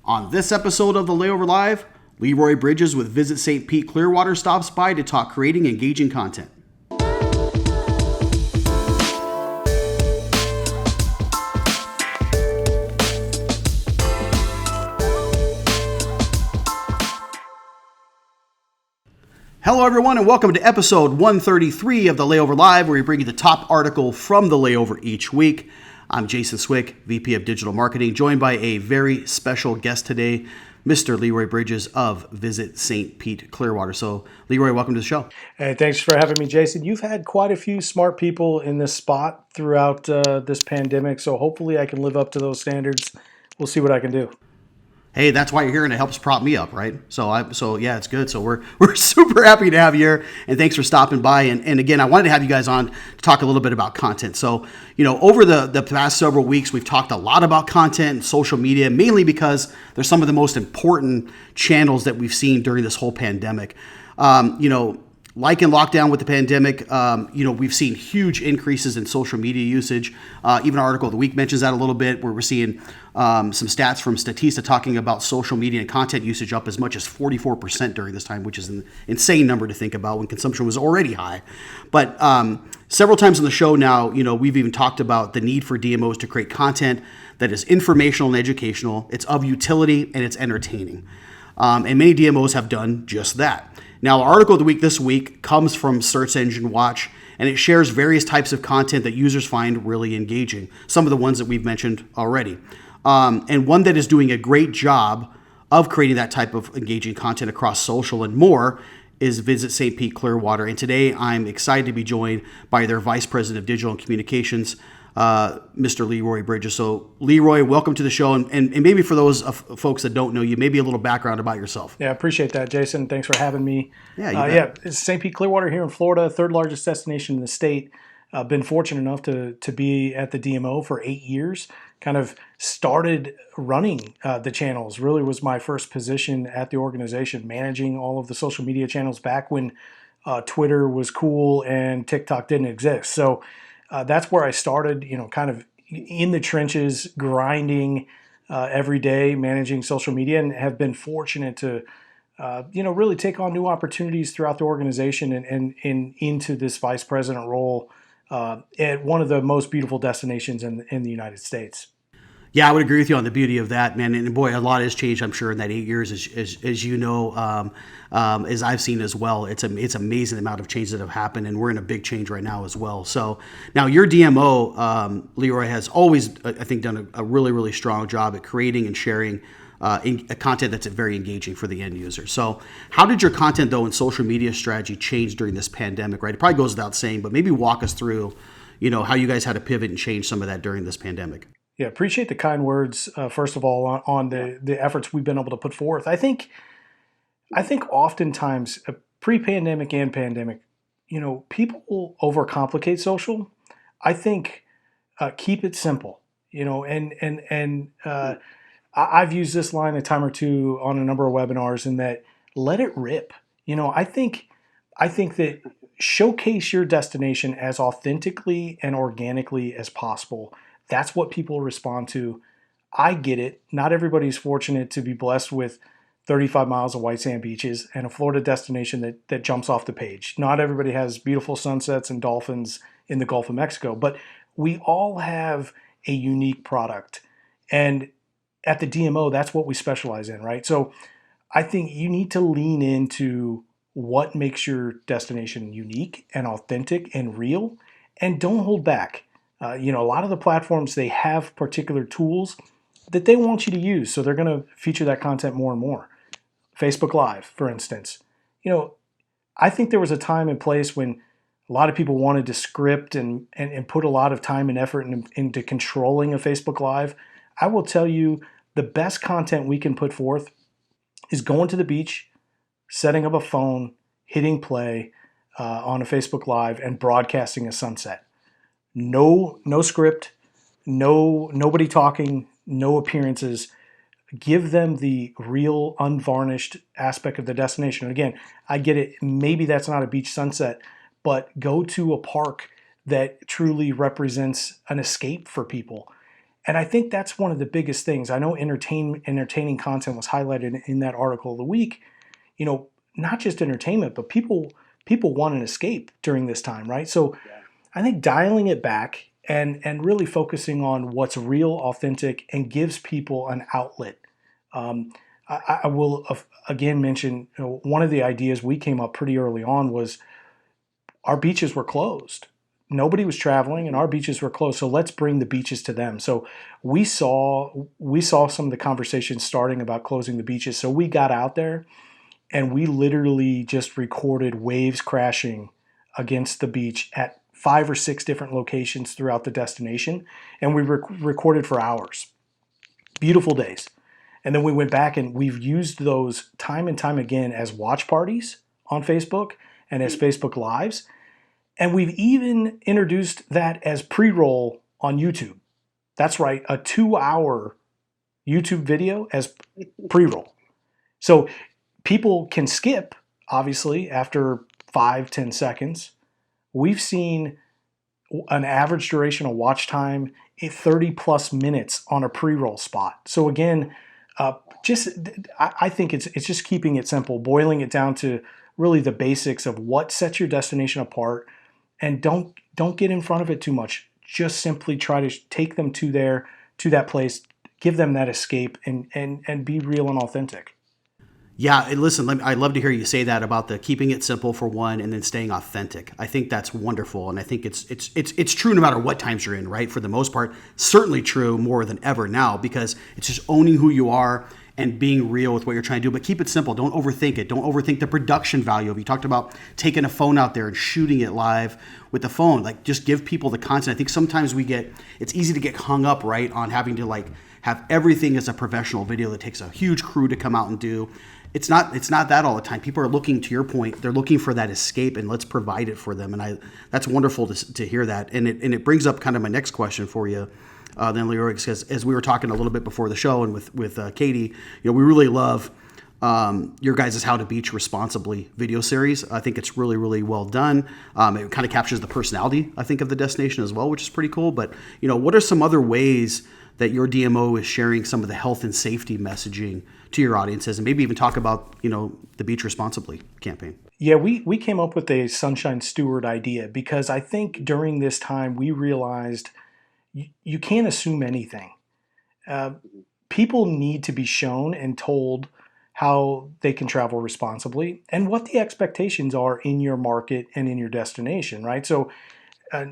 On this episode of the Layover Live, Leroy Bridges with Visit St. Pete Clearwater stops by to talk creating engaging content. Hello everyone and welcome to episode 133 of the Layover Live, where we bring you the top article from the Layover each week. I'm Jason Swick, VP of Digital Marketing, joined by a very special guest today, Mr. Leroy Bridges of Visit St. Pete Clearwater. So, Leroy, welcome to the show. Hey, thanks for having me, Jason. You've had quite a few smart people in this spot throughout this pandemic, so hopefully I can live up to those standards. We'll see what I can do. Hey, that's why you're here, and it helps prop me up, right? So yeah, it's good. So we're super happy to have you here, and thanks for stopping by. And again, I wanted to have you guys on to talk a little bit about content. So, over the past several weeks, we've talked a lot about content and social media, mainly because they're some of the most important channels that we've seen during this whole pandemic. Like in lockdown with the pandemic, we've seen huge increases in social media usage. Even our article of the week mentions that a little bit, where we're seeing some stats from Statista talking about social media and content usage up as much as 44% during this time, which is an insane number to think about when consumption was already high. But several times on the show now, we've even talked about the need for DMOs to create content that is informational and educational, it's of utility, and it's entertaining. And many DMOs have done just that. Now, our article of the week this week comes from Search Engine Watch, and it shares various types of content that users find really engaging, some of the ones that we've mentioned already. And one that is doing a great job of creating that type of engaging content across social and more is Visit St. Pete Clearwater. And today I'm excited to be joined by their Vice President of Digital and Communications, Mr. Leroy Bridges. So, Leroy, welcome to the show. And maybe for those folks that don't know you, maybe a little background about yourself. Yeah, I appreciate that, Jason. Thanks for having me. Yeah, it's St. Pete Clearwater here in Florida, third largest destination in the state. I've been fortunate enough to be at the DMO for 8 years. Kind of started running the channels. Really was my first position at the organization, managing all of the social media channels back when Twitter was cool and TikTok didn't exist. So that's where I started, kind of in the trenches, grinding every day, managing social media, and have been fortunate to, really take on new opportunities throughout the organization and into this vice president role at one of the most beautiful destinations in the United States. Yeah, I would agree with you on the beauty of that, man. And boy, a lot has changed, I'm sure, in that 8 years, as you know, as I've seen as well. It's amazing the amount of changes that have happened, and we're in a big change right now as well. So now your DMO, Leroy, has always, I think, done a really, really strong job at creating and sharing a content that's very engaging for the end user. So how did your content, though, and social media strategy change during this pandemic, right? It probably goes without saying, but maybe walk us through, how you guys had to pivot and change some of that during this pandemic. Yeah, appreciate the kind words, first of all, on the efforts we've been able to put forth. I think oftentimes, pre-pandemic and pandemic, people overcomplicate social. I think keep it simple, and I've used this line a time or two on a number of webinars, in that let it rip. I think that showcase your destination as authentically and organically as possible. That's what people respond to. I get it. Not everybody's fortunate to be blessed with 35 miles of white sand beaches and a Florida destination that jumps off the page. Not everybody has beautiful sunsets and dolphins in the Gulf of Mexico, but we all have a unique product. And at the DMO, that's what we specialize in, right? So I think you need to lean into what makes your destination unique and authentic and real, and don't hold back. A lot of the platforms, they have particular tools that they want you to use, so they're going to feature that content more and more. Facebook Live, for instance. I think there was a time and place when a lot of people wanted to script and put a lot of time and effort into controlling a Facebook Live. I will tell you, the best content we can put forth is going to the beach, setting up a phone, hitting play on a Facebook Live, and broadcasting a sunset. No script, nobody talking, no appearances. Give them the real, unvarnished aspect of the destination. And again, I get it. Maybe that's not a beach sunset, but go to a park that truly represents an escape for people. And I think that's one of the biggest things. I know entertaining content was highlighted in that article of the week. You know, not just entertainment, but people want an escape during this time, right? So I think dialing it back and really focusing on what's real, authentic, and gives people an outlet. Um, I will again mention, one of the ideas we came up pretty early on was our beaches were closed. Nobody was traveling, and our beaches were closed. So let's bring the beaches to them. So we saw some of the conversations starting about closing the beaches. So we got out there and we literally just recorded waves crashing against the beach at 5 or 6 different locations throughout the destination, and we recorded for hours. Beautiful days. And then we went back and we've used those time and time again as watch parties on Facebook and as Facebook Lives. And we've even introduced that as pre-roll on YouTube. That's right, a 2-hour YouTube video as pre-roll. So people can skip, obviously, after 5-10 seconds. We've seen an average duration of watch time 30 plus minutes on a pre-roll spot. So again, just I think it's just keeping it simple, boiling it down to really the basics of what sets your destination apart, and don't get in front of it too much. Just simply try to take them to that place, give them that escape, and be real and authentic. Yeah, and listen, I'd love to hear you say that about the keeping it simple for one, and then staying authentic. I think that's wonderful, and I think it's true no matter what times you're in, right? For the most part, certainly true more than ever now, because it's just owning who you are and being real with what you're trying to do. But keep it simple. Don't overthink it. Don't overthink the production value of it. You talked about taking a phone out there and shooting it live with the phone. Like, just give people the content. I think sometimes it's easy to get hung up, right, on having to have everything as a professional video that takes a huge crew to come out and do. It's not that all the time. People are looking, to your point, they're looking for that escape, and let's provide it for them. And that's wonderful to hear that. And it brings up kind of my next question for you, then, Leroy, because as we were talking a little bit before the show and with Katie, we really love your guys' How to Beach Responsibly video series. I think it's really, really well done. It kind of captures the personality, I think, of the destination as well, which is pretty cool. But, what are some other ways that your DMO is sharing some of the health and safety messaging to your audiences, and maybe even talk about, the Beach Responsibly campaign? Yeah, we came up with a Sunshine Steward idea because I think during this time we realized you can't assume anything. Uh, People need to be shown and told how they can travel responsibly and what the expectations are in your market and in your destination, right? So uh,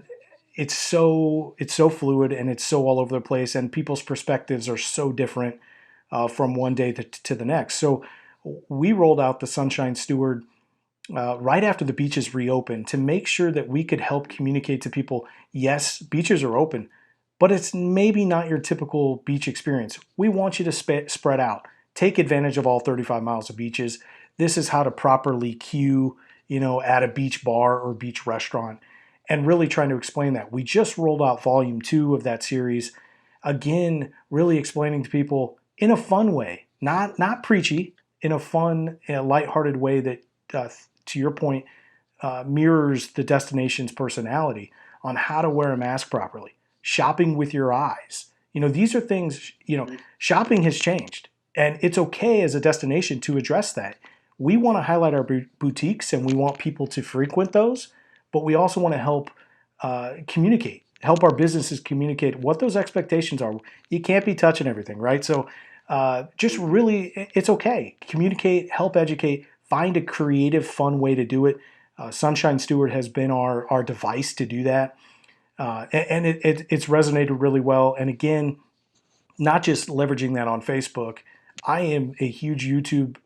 it's so fluid and it's so all over the place, and people's perspectives are so different from one day to the next. So we rolled out the Sunshine Steward right after the beaches reopened to make sure that we could help communicate to people, yes, beaches are open, but it's maybe not your typical beach experience. We want you to spread out. Take advantage of all 35 miles of beaches. This is how to properly queue, at a beach bar or beach restaurant, and really trying to explain that. We just rolled out volume 2 of that series. Again, really explaining to people in a fun way, not preachy, in a fun, lighthearted way that, to your point, mirrors the destination's personality on how to wear a mask properly, shopping with your eyes. These are things, shopping has changed, and it's okay as a destination to address that. We want to highlight our boutiques and we want people to frequent those, but we also want to help help our businesses communicate what those expectations are. You can't be touching everything, right? So just really, it's okay. Communicate, help educate, find a creative, fun way to do it. Sunshine Steward has been our device to do that. And it's resonated really well. And again, not just leveraging that on Facebook. I am a huge YouTube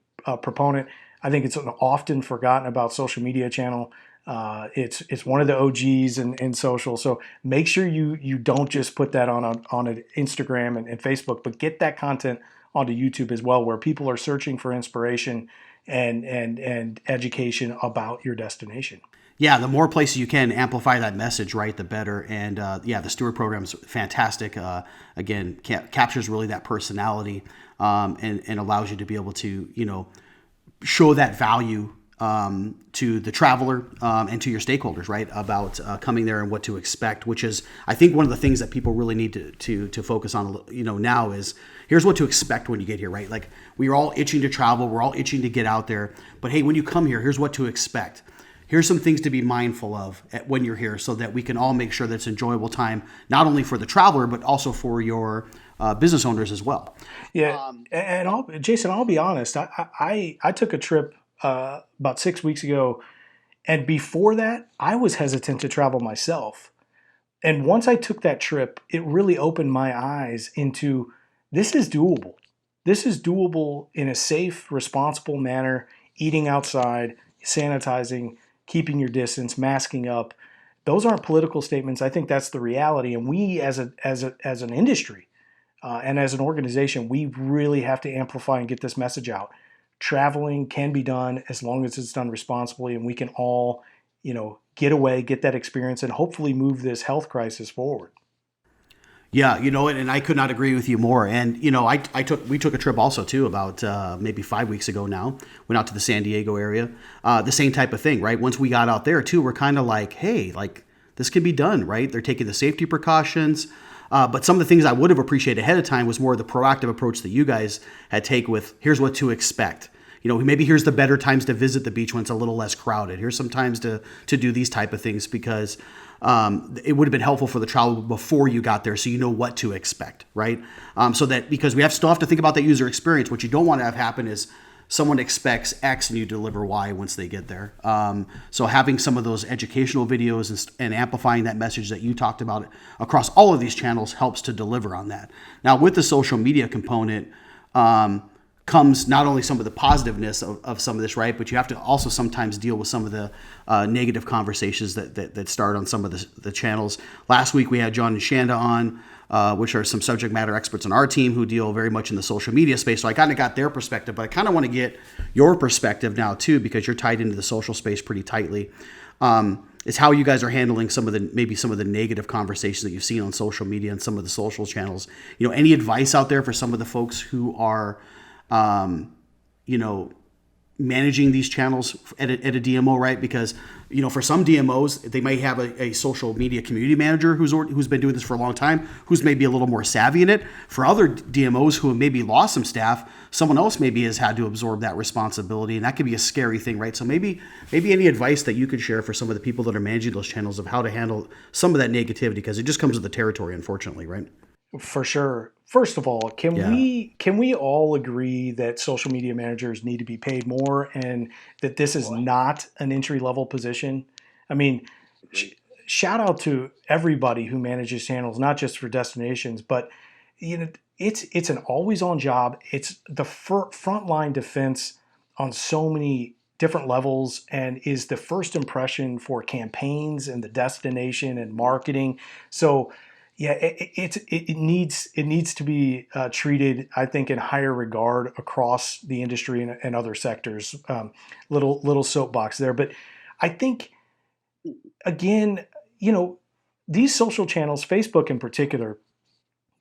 proponent. I think it's an often forgotten about social media channel. It's one of the OGs in social. So make sure you don't just put that on an Instagram and Facebook, but get that content onto YouTube as well, where people are searching for inspiration and education about your destination. Yeah, the more places you can amplify that message, right, the better. And the Steward program is fantastic. Again, captures really that personality, and allows you to be able to, show that value to the traveler and to your stakeholders, right, about coming there and what to expect, which is, I think, one of the things that people really need to focus on, now is here's what to expect when you get here, right? Like, we're all itching to travel, we're all itching to get out there, but hey, when you come here, here's what to expect. Here's some things to be mindful of when you're here, so that we can all make sure that it's an enjoyable time, not only for the traveler, but also for your business owners as well. Yeah, and Jason, I'll be honest. I took a trip about 6 weeks ago, and before that, I was hesitant to travel myself. And once I took that trip, it really opened my eyes into this is doable. This is doable in a safe, responsible manner. Eating outside, sanitizing, keeping your distance, masking up. Those aren't political statements. I think that's the reality. And we, as an industry, and as an organization, we really have to amplify and get this message out. Traveling can be done as long as it's done responsibly, and we can all, get away, get that experience, and hopefully move this health crisis forward. Yeah, and I could not agree with you more. And we took a trip also too about maybe 5 weeks ago now. Went out to the San Diego area. The same type of thing, right? Once we got out there too, we're kind of like, hey, like this can be done, right? They're taking the safety precautions. But some of the things I would have appreciated ahead of time was more the proactive approach that you guys had taken with here's what to expect. Maybe here's the better times to visit the beach when it's a little less crowded. Here's some times to do these type of things, because it would have been helpful for the travel before you got there, so you know what to expect, right? So that, because we still have to think about that user experience. What you don't want to have happen is someone expects X and you deliver Y once they get there. So having some of those educational videos and amplifying that message that you talked about across all of these channels helps to deliver on that. Now, with the social media component, comes not only some of the positiveness of some of this, right, but you have to also sometimes deal with some of the negative conversations that start on some of the channels. Last week we had John and Shanda on, which are some subject matter experts on our team who deal very much in the social media space. So I kind of got their perspective, but I kind of want to get your perspective now too, because you're tied into the social space pretty tightly. Is how you guys are handling some of the negative conversations that you've seen on social media and some of the social channels. Any advice out there for some of the folks who are managing these channels at a DMO, right? Because, for some DMOs, they may have a social media community manager who's been doing this for a long time, who's maybe a little more savvy in it. For other DMOs who have maybe lost some staff, someone else maybe has had to absorb that responsibility, and that could be a scary thing, right? So maybe any advice that you could share for some of the people that are managing those channels of how to handle some of that negativity, because it just comes with the territory, unfortunately, right? For sure. First of all, can Yeah. we all agree that social media managers need to be paid more, and that this is not an entry level position? I mean, shout out to everybody who manages channels, not just for destinations, but it's an always on job. It's the frontline defense on so many different levels, and is the first impression for campaigns and the destination and marketing. So yeah, it needs to be treated, I think, in higher regard across the industry and other sectors. Little soapbox there, but I think, again, these social channels, Facebook in particular,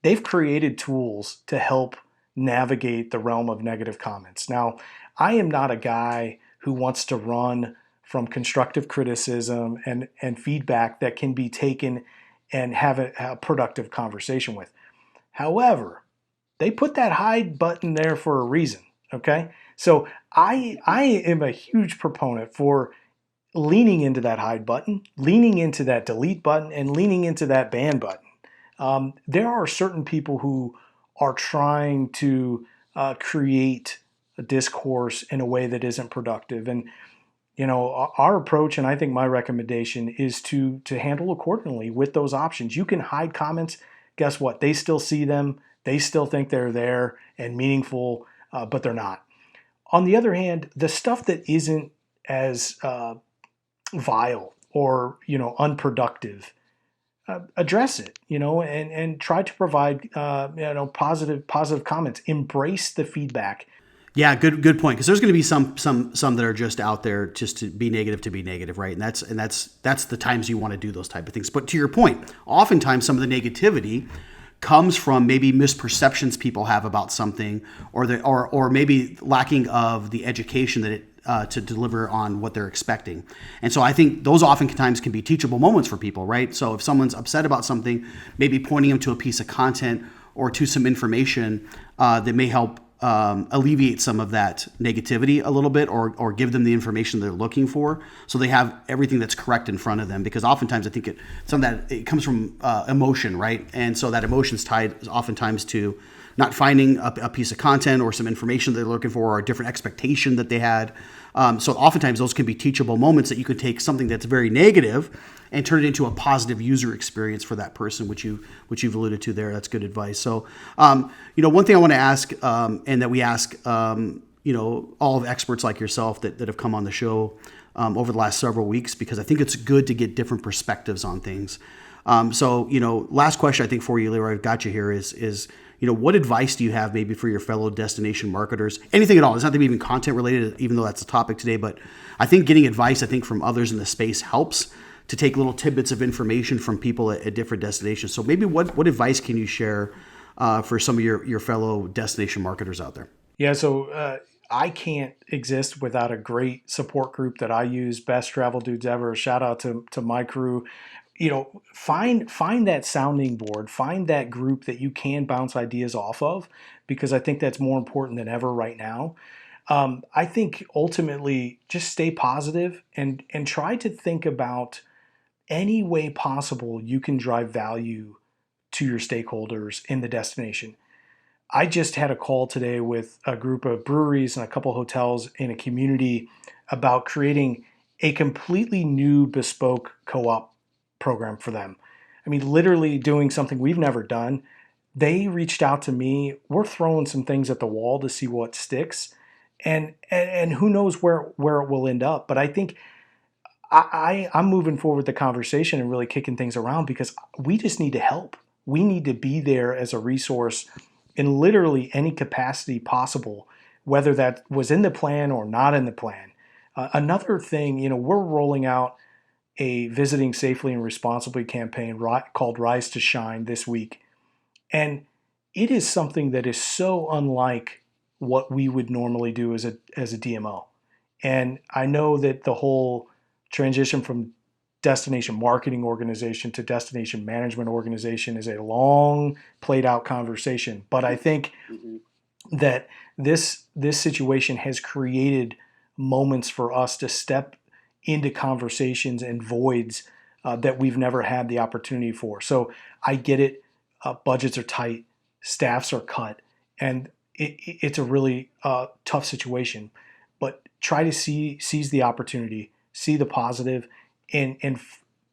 they've created tools to help navigate the realm of negative comments. Now, I am not a guy who wants to run from constructive criticism and feedback that can be taken and have a productive conversation with. However, they put that hide button there for a reason, okay? So I am a huge proponent for leaning into that hide button, leaning into that delete button, and leaning into that ban button. There are certain people who are trying to create a discourse in a way that isn't productive. And our approach, and I think my recommendation, is to handle accordingly with those options. You can hide comments. Guess what? They still see them. They still think they're there and meaningful, but they're not. On the other hand, the stuff that isn't as vile or unproductive, address it. And try to provide positive comments. Embrace the feedback. Yeah, good point. Because there's going to be some that are just out there just to be negative, right? And that's the times you want to do those type of things. But to your point, oftentimes some of the negativity comes from maybe misperceptions people have about something, or maybe lacking of the education to deliver on what they're expecting. And so I think those oftentimes can be teachable moments for people, right? So if someone's upset about something, maybe pointing them to a piece of content or to some information that may help alleviate some of that negativity a little bit, or give them the information they're looking for, so they have everything that's correct in front of them. Because oftentimes I think it comes from emotion, right? And so that emotion's tied oftentimes to not finding a piece of content or some information they're looking for, or a different expectation that they had. So oftentimes those can be teachable moments that you could take something that's very negative and turn it into a positive user experience for that person, which you've alluded to there. That's good advice. So, one thing I want to ask, and that we ask, all of experts like yourself that have come on the show over the last several weeks, because I think it's good to get different perspectives on things. Last question I think for you, Leroy, I've got you here is what advice do you have maybe for your fellow destination marketers? Anything at all. It's not to be even content related, even though that's the topic today, but I think getting advice, from others in the space helps to take little tidbits of information from people at different destinations. So maybe what advice can you share for some of your fellow destination marketers out there? Yeah, so I can't exist without a great support group that I use, Best Travel Dudes Ever. Shout out to my crew. Find that sounding board, find that group that you can bounce ideas off of, because I think that's more important than ever right now. I think ultimately just stay positive and try to think about any way possible you can drive value to your stakeholders in the destination. I just had a call today with a group of breweries and a couple hotels in a community about creating a completely new bespoke co-op program for them. Literally doing something we've never done. They reached out to me. We're throwing some things at the wall to see what sticks, and who knows where it will end up. But I think I'm moving forward the conversation and really kicking things around, because we just need to help. We need to be there as a resource in literally any capacity possible, whether that was in the plan or not in the plan. Another thing, we're rolling out a Visiting Safely and Responsibly campaign called Rise to Shine this week. And it is something that is so unlike what we would normally do as a DMO. And I know that the whole transition from destination marketing organization to destination management organization is a long played out conversation. But I think that this situation has created moments for us to step into conversations and voids that we've never had the opportunity for. So I get it. Budgets are tight, staffs are cut, and it's a really tough situation. But try to seize the opportunity, see the positive, and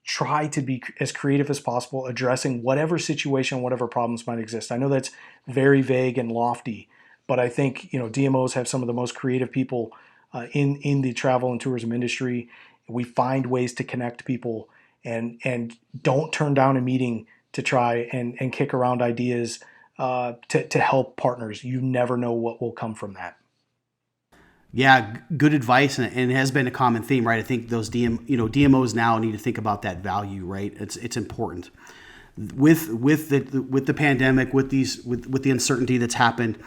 try to be as creative as possible, addressing whatever situation, whatever problems might exist. I know that's very vague and lofty, but I think DMOs have some of the most creative people in the travel and tourism industry. We find ways to connect people, and don't turn down a meeting to try and kick around ideas to help partners. You never know what will come from that. Yeah, good advice, and it has been a common theme, right? I think those DMOs now need to think about that value, right? It's important with the pandemic, with the uncertainty that's happened.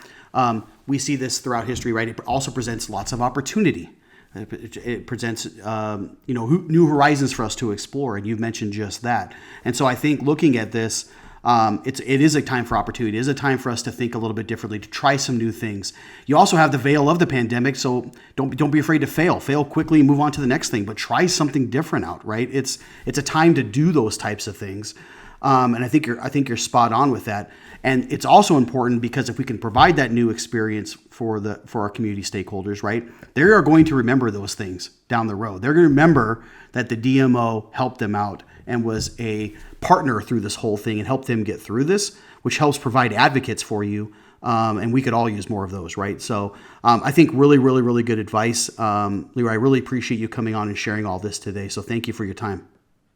We see this throughout history, right? It also presents lots of opportunity. It presents new horizons for us to explore, and you've mentioned just that. And so I think looking at this, it is a time for opportunity. It is a time for us to think a little bit differently, to try some new things. You also have the veil of the pandemic, so don't be afraid to fail. Fail quickly and move on to the next thing, but try something different out, right? It's a time to do those types of things. And I think you're spot on with that. And it's also important because if we can provide that new experience for our community stakeholders, right, they are going to remember those things down the road. They're going to remember that the DMO helped them out and was a partner through this whole thing and helped them get through this, which helps provide advocates for you. And we could all use more of those, right? So I think really, really, really good advice. Leroy, I really appreciate you coming on and sharing all this today. So thank you for your time.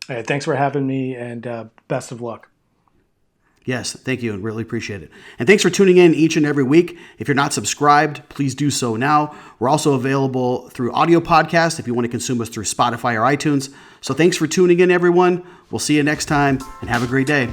Hey, thanks for having me, and best of luck. Yes, thank you, and really appreciate it. And thanks for tuning in each and every week. If you're not subscribed, please do so now. We're also available through audio podcast if you want to consume us through Spotify or iTunes. So thanks for tuning in, everyone. We'll see you next time, and have a great day.